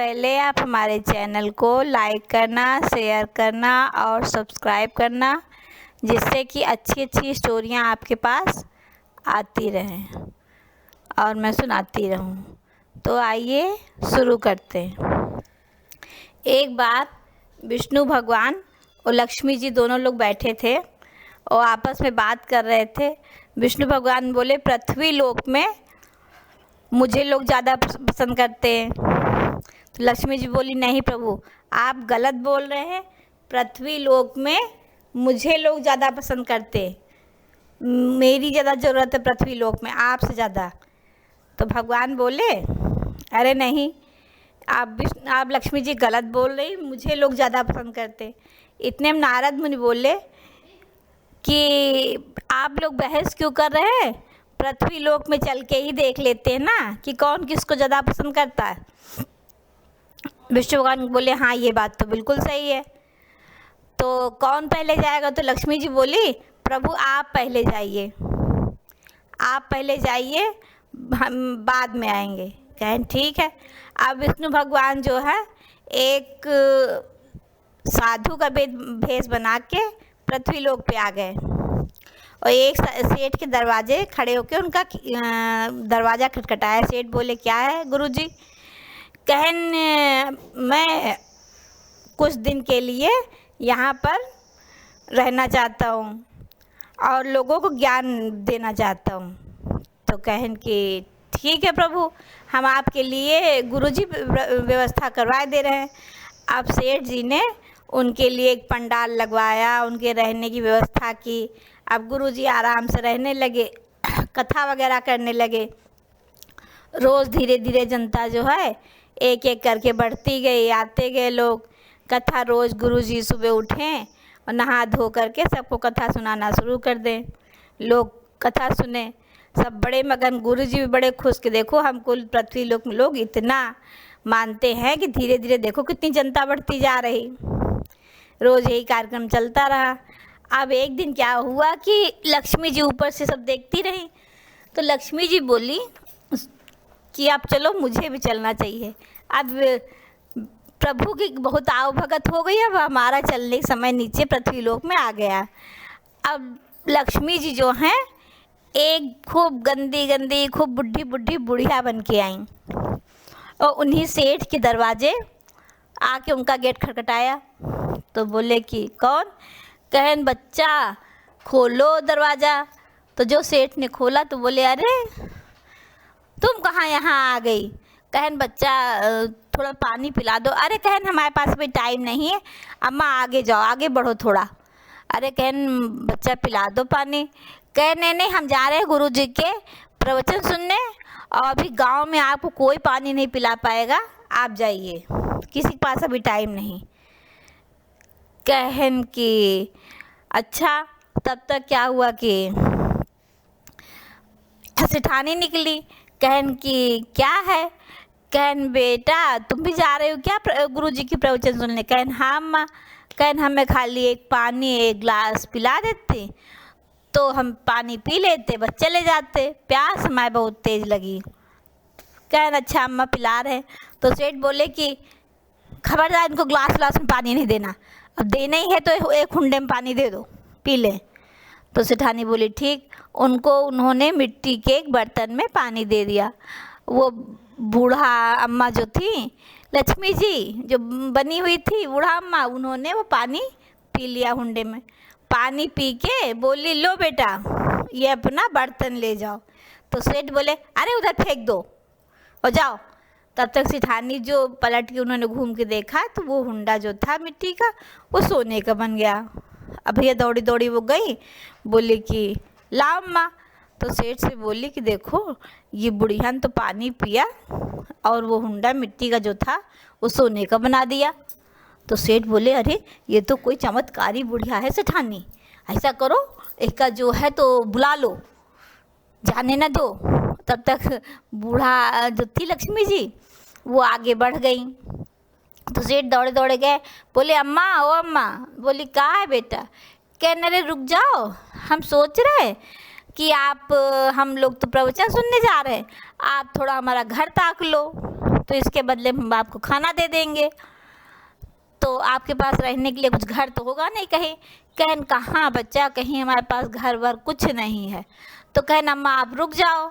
पहले आप हमारे चैनल को लाइक करना, शेयर करना और सब्सक्राइब करना, जिससे कि अच्छी अच्छी स्टोरियाँ आपके पास आती रहें और मैं सुनाती रहूं। तो आइए शुरू करते हैं। एक बार विष्णु भगवान और लक्ष्मी जी दोनों लोग बैठे थे और आपस में बात कर रहे थे। विष्णु भगवान बोले, पृथ्वी लोक में मुझे लोग ज़्यादा पसंद करते हैं। तो लक्ष्मी जी बोली, नहीं प्रभु, आप गलत बोल रहे हैं। पृथ्वी लोक में मुझे लोग ज़्यादा पसंद करते, मेरी ज़्यादा ज़रूरत है पृथ्वी लोक में आपसे ज़्यादा। तो भगवान बोले, अरे नहीं, आप लक्ष्मी जी गलत बोल रही, मुझे लोग ज़्यादा पसंद करते। इतने में नारद मुनि बोले कि आप लोग बहस क्यों कर रहे हैं, पृथ्वी लोक में चल के ही देख लेते हैं ना कि कौन किसको ज़्यादा पसंद करता है। विष्णु भगवान बोले, हाँ ये बात तो बिल्कुल सही है। तो कौन पहले जाएगा? तो लक्ष्मी जी बोली, प्रभु आप पहले जाइए, आप पहले जाइए, हम बाद में आएंगे। कहें ठीक है। अब विष्णु भगवान जो है एक साधु का भेष बना के पृथ्वी लोक पे आ गए और एक सेठ के दरवाजे खड़े होकर उनका दरवाज़ा खटखटाया। सेठ बोले, क्या है गुरुजी? कहन मैं कुछ दिन के लिए यहाँ पर रहना चाहता हूँ और लोगों को ज्ञान देना चाहता हूँ। तो कहन कि ठीक है प्रभु, हम आपके लिए गुरुजी व्यवस्था करवा दे रहे हैं। अब सेठ जी ने उनके लिए एक पंडाल लगवाया, उनके रहने की व्यवस्था की। अब गुरुजी आराम से रहने लगे, कथा वगैरह करने लगे। रोज़ धीरे धीरे जनता जो है एक एक करके बढ़ती गई, आते गए लोग। कथा रोज़ गुरुजी सुबह उठें और नहा धो करके सबको कथा सुनाना शुरू कर दें। लोग कथा सुने, सब बड़े मगन, गुरुजी भी बड़े खुश कि देखो हमको पृथ्वी लोक में लोग इतना मानते हैं कि धीरे धीरे देखो कितनी जनता बढ़ती जा रही। रोज़ यही कार्यक्रम चलता रहा। अब एक दिन क्या हुआ कि लक्ष्मी जी ऊपर से सब देखती रही। तो लक्ष्मी जी बोली कि अब चलो, मुझे भी चलना चाहिए। अब प्रभु की बहुत आवभगत हो गई, अब हमारा चलने का समय नीचे पृथ्वी लोक में आ गया। अब लक्ष्मी जी जो हैं एक खूब गंदी गंदी, खूब बुढ़ी बुढ़ी बुढ़िया बन के आई और उन्हीं सेठ के दरवाजे आके उनका गेट खटखटाया। तो बोले कि कौन? कहन बच्चा खोलो दरवाज़ा। तो जो सेठ ने खोला तो बोले, अरे तुम कहाँ यहाँ आ गई? कहन बच्चा थोड़ा पानी पिला दो। अरे कहन हमारे पास भी टाइम नहीं है, अम्मा आगे जाओ, आगे बढ़ो थोड़ा। अरे कहन बच्चा पिला दो पानी। कह नहीं, हम जा रहे हैं गुरु जी के प्रवचन सुनने और अभी गांव में आपको कोई पानी नहीं पिला पाएगा, आप जाइए, किसी के पास अभी टाइम नहीं। कहन कि अच्छा। तब तक क्या हुआ कि सेठानी निकली। कहन कि क्या है? कहन बेटा तुम भी जा रहे हो क्या गुरुजी की प्रवचन सुनने? कहन हाँ अम्मा। कहन हमें खाली एक पानी एक गिलास पिला देते तो हम पानी पी लेते, बस चले जाते, प्यास हमारे बहुत तेज़ लगी। कहन अच्छा अम्मा पिला रहे। तो सेठ बोले कि खबरदार इनको ग्लास में पानी नहीं देना, अब देना ही है तो एक हुंडे में पानी दे दो, पी लें। तो सेठानी बोली ठीक। उन्होंने मिट्टी के एक बर्तन में पानी दे दिया। वो बूढ़ा अम्मा जो थी, लक्ष्मी जी जो बनी हुई थी बूढ़ा अम्मा, उन्होंने वो पानी पी लिया हुंडे में। पानी पी के बोली, लो बेटा ये अपना बर्तन ले जाओ। तो सेठ बोले, अरे उधर फेंक दो और जाओ। तब तक सेठानी जो पलट के उन्होंने घूम के देखा तो वो हुंडा जो था मिट्टी का वो सोने का बन गया। अब भैया दौड़ी दौड़ी वो गई, बोली कि लाओ अम्मा। तो सेठ से बोली कि देखो ये बुढ़िया ने तो पानी पिया और वो हुंडा मिट्टी का जो था वो सोने का बना दिया। तो सेठ बोले, अरे ये तो कोई चमत्कारी बुढ़िया है सेठानी, ऐसा करो इसका जो है तो बुला लो, जाने न दो। तब तक बूढ़ा जो थी लक्ष्मी जी वो आगे बढ़ गई। तो सेठ दौड़े दौड़े गए, बोले अम्मा ओ अम्मा। बोली कहाँ है बेटा? कहने अरे रुक जाओ, हम सोच रहे कि आप हम लोग तो प्रवचन सुनने जा रहे हैं, आप थोड़ा हमारा घर ताक लो। तो इसके बदले हम आपको खाना दे देंगे, तो आपके पास रहने के लिए कुछ घर तो होगा नहीं कहीं। कहन कहाँ बच्चा, कहीं हमारे पास घर वर कुछ नहीं है। तो कहन अम्मा आप रुक जाओ।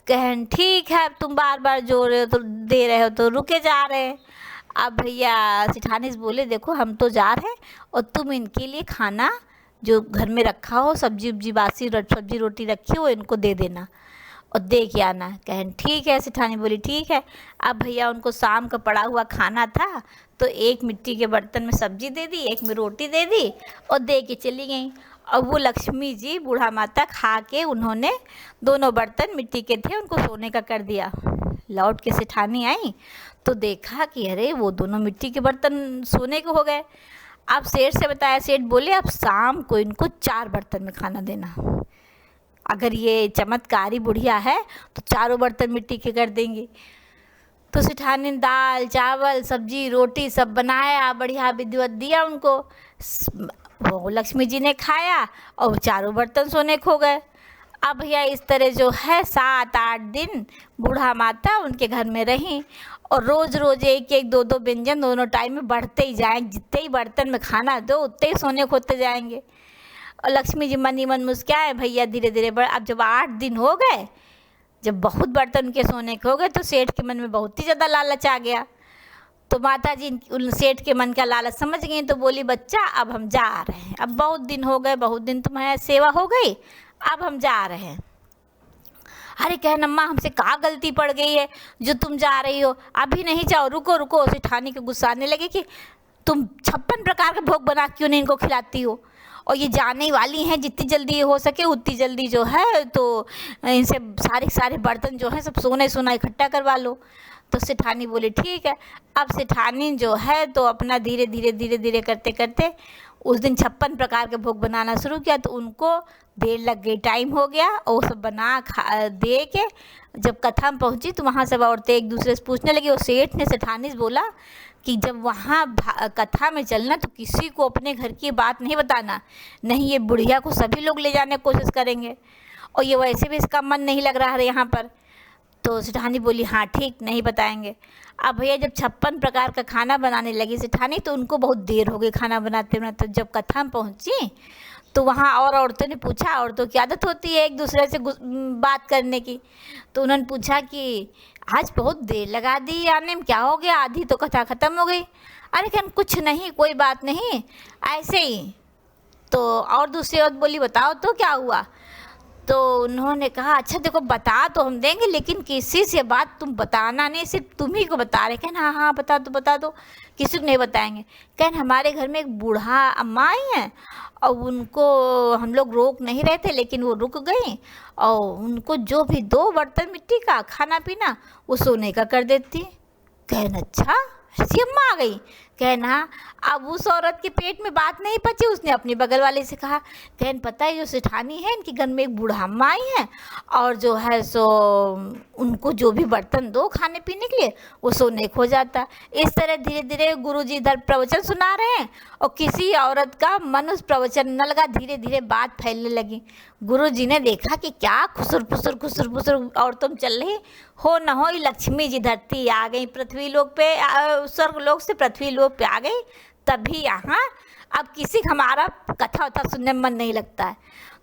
कहन ठीक है, अब तुम बार बार जो रहे हो तो दे रहे हो तो रुके जा रहे हैं। अब भैया सेठानी से बोले देखो हम तो जा रहे हैं और तुम इनके लिए खाना जो घर में रखा हो, सब्जी उब्जी बासी सब्जी रोटी रखी हो, इनको दे देना और दे के आना। कहन ठीक है। सेठानी बोली ठीक है। अब भैया उनको शाम का पड़ा हुआ खाना था, तो एक मिट्टी के बर्तन में सब्जी दे दी, एक में रोटी दे दी और दे के चली गई। और वो लक्ष्मी जी बूढ़ा माता खा के उन्होंने दोनों बर्तन मिट्टी के थे उनको सोने का कर दिया। लौट के सेठानी आई तो देखा कि अरे वो दोनों मिट्टी के बर्तन सोने के हो गए। अब सेठ से बताया, सेठ बोले अब शाम को इनको 4 बर्तन में खाना देना। अगर ये चमत्कारी बुढ़िया है तो चारों बर्तन मिट्टी के कर देंगी। तो सेठानी ने दाल चावल सब्जी रोटी सब बनाया, बढ़िया विधिवत दिया उनको। वो लक्ष्मी जी ने खाया और चारों बर्तन सोने खो गए। अब भैया इस तरह जो है 7-8 दिन बूढ़ा माता उनके घर में रही और रोज़ रोज़ एक एक 2-2 व्यंजन दोनों टाइम में बढ़ते ही जाएंगे। जितने ही बर्तन में खाना दो उतने ही सोने खोते जाएंगे। और लक्ष्मी जी मन ही मन मुस्कुराए। भैया धीरे धीरे अब जब 8 दिन हो गए, जब बहुत बर्तन के सोने के हो गए, तो सेठ के मन में बहुत ही ज़्यादा लालच आ गया। तो माता जी उन सेठ के मन का लालच समझ गई, तो बोली बच्चा अब हम जा रहे हैं, अब बहुत दिन हो गए, बहुत दिन तुम्हारी सेवा हो गई, अब हम जा रहे हैं। अरे कहन अम्मा हमसे क्या गलती पड़ गई है जो तुम जा रही हो, अभी नहीं जाओ, रुको रुको। सेठानी के गुस्सा आने लगे कि तुम 56 प्रकार के भोग बना क्यों नहीं इनको खिलाती हो, और ये जाने वाली हैं, जितनी जल्दी हो सके उतनी जल्दी जो है तो इनसे सारे बर्तन जो है सब सोना इकट्ठा करवा लो। तो सेठानी बोले ठीक है। अब सेठानी जो है तो अपना धीरे धीरे करते करते उस दिन 56 प्रकार के भोग बनाना शुरू किया। तो उनको देर लग गई, टाइम हो गया और वो सब बना खा दे के जब कथा में पहुँची तो वहाँ सब औरतें एक दूसरे से पूछने लगी। और सेठ ने सेठानी से बोला कि जब वहाँ कथा में चलना तो किसी को अपने घर की बात नहीं बताना, नहीं ये बुढ़िया को सभी लोग ले जाने की कोशिश करेंगे और ये वैसे भी इसका मन नहीं लग रहा है यहाँ पर। तो सेठानी बोली हाँ ठीक, नहीं बताएंगे। अब भैया जब 56 प्रकार का खाना बनाने लगी सेठानी तो उनको बहुत देर हो गई खाना बनाते बनाते। जब कथा में पहुँची तो वहाँ और औरतों ने पूछा, औरतों की आदत होती है एक दूसरे से बात करने की, तो उन्होंने पूछा कि आज बहुत देर लगा दी आने में, क्या हो गया, आधी तो कथा ख़त्म हो गई। अरे कहन कुछ नहीं, कोई बात नहीं, ऐसे ही। तो और दूसरी औरत बोली बताओ तो क्या हुआ। तो उन्होंने कहा अच्छा देखो बता तो हम देंगे लेकिन किसी से बात तुम बताना नहीं, सिर्फ तुम ही को बता रहे। कहन हाँ बता दो, किसी को नहीं बताएंगे। कहन हमारे घर में एक बूढ़ा अम्मा आई हैं और उनको हम लोग रोक नहीं रहे थे लेकिन वो रुक गई और उनको जो भी 2 बर्तन मिट्टी का खाना पीना वो सोने का कर देती। कहन अच्छा ऐसी अम्मा आ गई। कहना अब उस औरत के पेट में बात नहीं पची, उसने अपने बगल वाले से कहा कहन पता है जो सेठानी है इनके घर में एक बूढ़ा अम्मा आई है और जो है सो उनको जो भी बर्तन दो खाने पीने के लिए वो सोने खो जाता। इस तरह धीरे धीरे गुरुजी इधर प्रवचन सुना रहे हैं और किसी औरत का मन उस प्रवचन न लगा, धीरे धीरे बात फैलने लगी। गुरुजी ने देखा कि क्या खुसुर फुसुर औरतों में चल रही हो न हो, लक्ष्मी जी धरती आ गई, पृथ्वी लोक पे स्वर्ग लोक से पृथ्वी लोक पे आ गई। तभी यहाँ अब किसी हमारा कथा वथा सुनने में मन नहीं लगता है।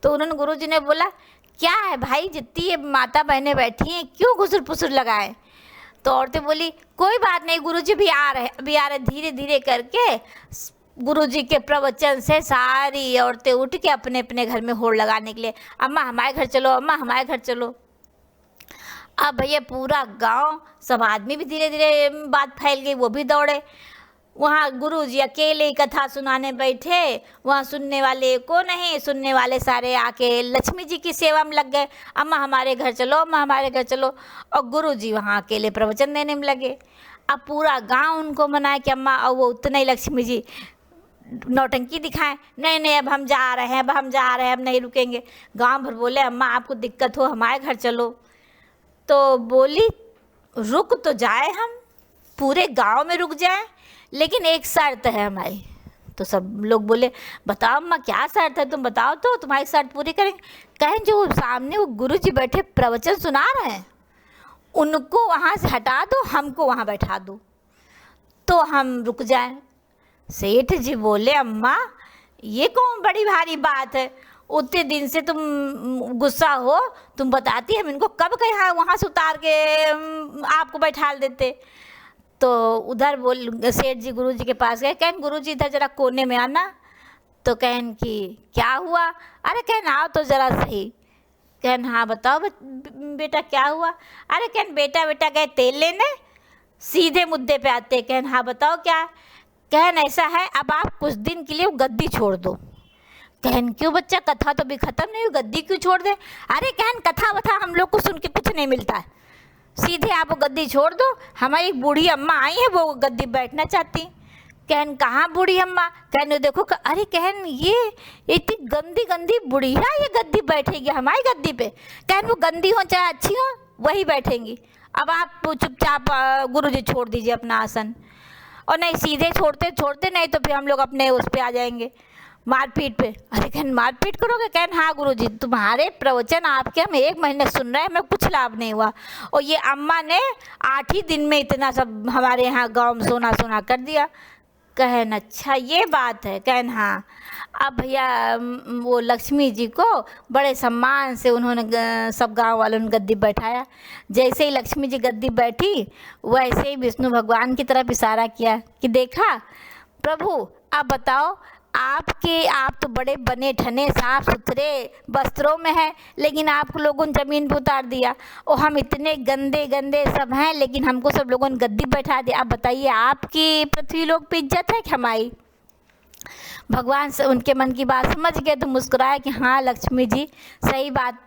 तो उन्होंने गुरुजी ने बोला क्या है भाई, जितनी ये माता बहनें बैठी हैं क्यों घुसुर फुसुर लगाए। तो औरतें बोली कोई बात नहीं गुरुजी भी आ रहे। धीरे धीरे करके गुरुजी के प्रवचन से सारी औरतें उठ के अपने अपने घर में होड़ लगाने के लिए, अम्मा हमारे घर चलो, अम्मा हमारे घर चलो। अब भैया पूरा गांव सब आदमी भी धीरे धीरे बात फैल गई, वो भी दौड़े। वहाँ गुरुजी अकेले ही कथा सुनाने बैठे, वहाँ सुनने वाले को नहीं, सुनने वाले सारे आके लक्ष्मी जी की सेवा में लग गए, अम्मा हमारे घर चलो, अम्मा हमारे घर चलो। और गुरुजी वहाँ अकेले प्रवचन देने में लगे। अब पूरा गांव उनको मनाए कि अम्मा, और वो उतने ही लक्ष्मी जी नौटंकी दिखाएं, नहीं अब हम जा रहे हैं, अब नहीं रुकेंगे। गांव भर बोले अम्मा आपको दिक्कत हो हमारे घर चलो। तो बोली रुक तो जाए, हम पूरे गांव में रुक जाएं, लेकिन एक शर्त है हमारी। तो सब लोग बोले बताओ अम्मा क्या शर्त है, तुम बताओ तो तुम्हारी शर्त पूरी करेंगे। कहें जो सामने वो गुरुजी बैठे प्रवचन सुना रहे हैं उनको वहाँ से हटा दो, हमको वहाँ बैठा दो तो हम रुक जाएं। सेठ जी बोले, अम्मा ये कौन बड़ी भारी बात है, उतने दिन से तुम गुस्सा हो, तुम बताती, हम इनको कब कहा वहाँ से उतार के आपको बैठा देते। तो उधर बोल सेठ जी गुरु जी के पास गए, कहन गुरु जी इधर जरा कोने में आना। तो कहन कि क्या हुआ? अरे कहन आओ तो ज़रा सही। कहन हाँ बताओ बेटा क्या हुआ? अरे कहन बेटा गए तेल लेने, सीधे मुद्दे पे आते। कहन हाँ बताओ क्या? कहन ऐसा है, अब आप कुछ दिन के लिए गद्दी छोड़ दो। कहन क्यों बच्चा, कथा तो भी ख़त्म नहीं हुई, गद्दी क्यों छोड़ दे? अरे कहन कथा वथा हम लोग को सुन के कुछ नहीं मिलता है, सीधे आप गद्दी छोड़ दो। हमारी एक बूढ़ी अम्मा आई है, वो गद्दी बैठना चाहती। कहन कहाँ बूढ़ी अम्मा? कहन देखो अरे कहन ये इतनी गंदी गंदी बुढ़िया ये गद्दी बैठेगी हमारी गद्दी पे। कहन वो गंदी हो चाहे अच्छी हो वही बैठेंगी। अब आप चुपचाप गुरुजी छोड़ दीजिए अपना आसन, और नहीं सीधे छोड़ते नहीं तो फिर हम लोग अपने उस पे आ जाएंगे मारपीट पे। अरे कहन मारपीट करोगे? कहन हाँ गुरुजी, तुम्हारे प्रवचन आपके हम 1 महीने सुन रहे हैं, हमें कुछ लाभ नहीं हुआ, और ये अम्मा ने 8 ही दिन में इतना सब हमारे यहाँ गाँव में सोना कर दिया। कहन अच्छा ये बात है? कहन हाँ। अब भैया वो लक्ष्मी जी को बड़े सम्मान से उन्होंने सब गांव वालों ने गद्दी बैठाया। जैसे ही लक्ष्मी जी गद्दी बैठी वैसे ही विष्णु भगवान की तरफ इशारा किया कि देखा प्रभु, अब बताओ आप तो बड़े बने ठने साफ सुथरे वस्त्रों में हैं, लेकिन आप लोगों ने ज़मीन पर उतार दिया, और हम इतने गंदे गंदे सब हैं, लेकिन हमको सब लोगों ने गद्दी बैठा दिया। अब बताइए आपकी पृथ्वी लोक पे इज्जत है कि हमारी? भगवान से उनके मन की बात समझ गए तो मुस्कुराए कि हाँ लक्ष्मी जी सही बात,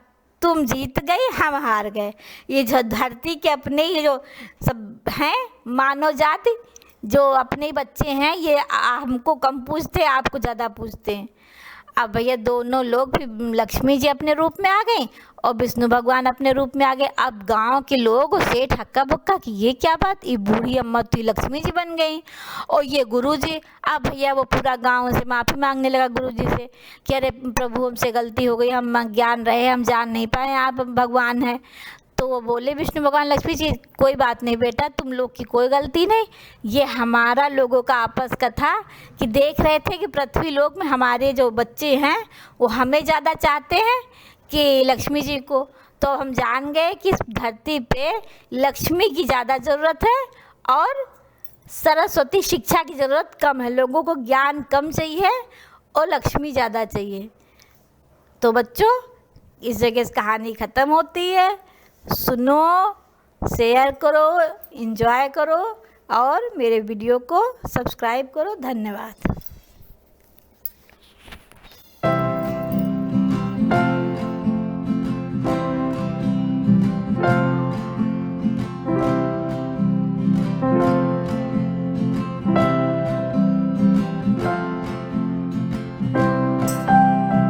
तुम जीत गई, हम हार गए। ये जो धरती के अपने ये जो सब हैं मानव जाति, जो अपने बच्चे हैं, ये हमको कम पूछते, आपको ज़्यादा पूछते हैं। अब भैया दोनों लोग फिर लक्ष्मी जी अपने रूप में आ गई और विष्णु भगवान अपने रूप में आ गए। अब गांव के लोग सेठ हक्का बक्का कि ये क्या बात, ये बूढ़ी अम्मा तो लक्ष्मी जी बन गई और ये गुरु जी। अब भैया वो पूरा गांव से माफ़ी मांगने लगा गुरु जी से कि अरे प्रभु हमसे गलती हो गई, हम ज्ञान रहे, हम जान नहीं पाए आप भगवान हैं। तो वो बोले विष्णु भगवान लक्ष्मी जी कोई बात नहीं बेटा, तुम लोग की कोई गलती नहीं, ये हमारा लोगों का आपस का था कि देख रहे थे कि पृथ्वी लोक में हमारे जो बच्चे हैं वो हमें ज़्यादा चाहते हैं कि लक्ष्मी जी को। तो हम जान गए कि इस धरती पे लक्ष्मी की ज़्यादा ज़रूरत है और सरस्वती शिक्षा की ज़रूरत कम है, लोगों को ज्ञान कम चाहिए और लक्ष्मी ज़्यादा चाहिए। तो बच्चों इस जगह से कहानी ख़त्म होती है। सुनो, शेयर करो, एंजॉय करो और मेरे वीडियो को सब्सक्राइब करो। धन्यवाद।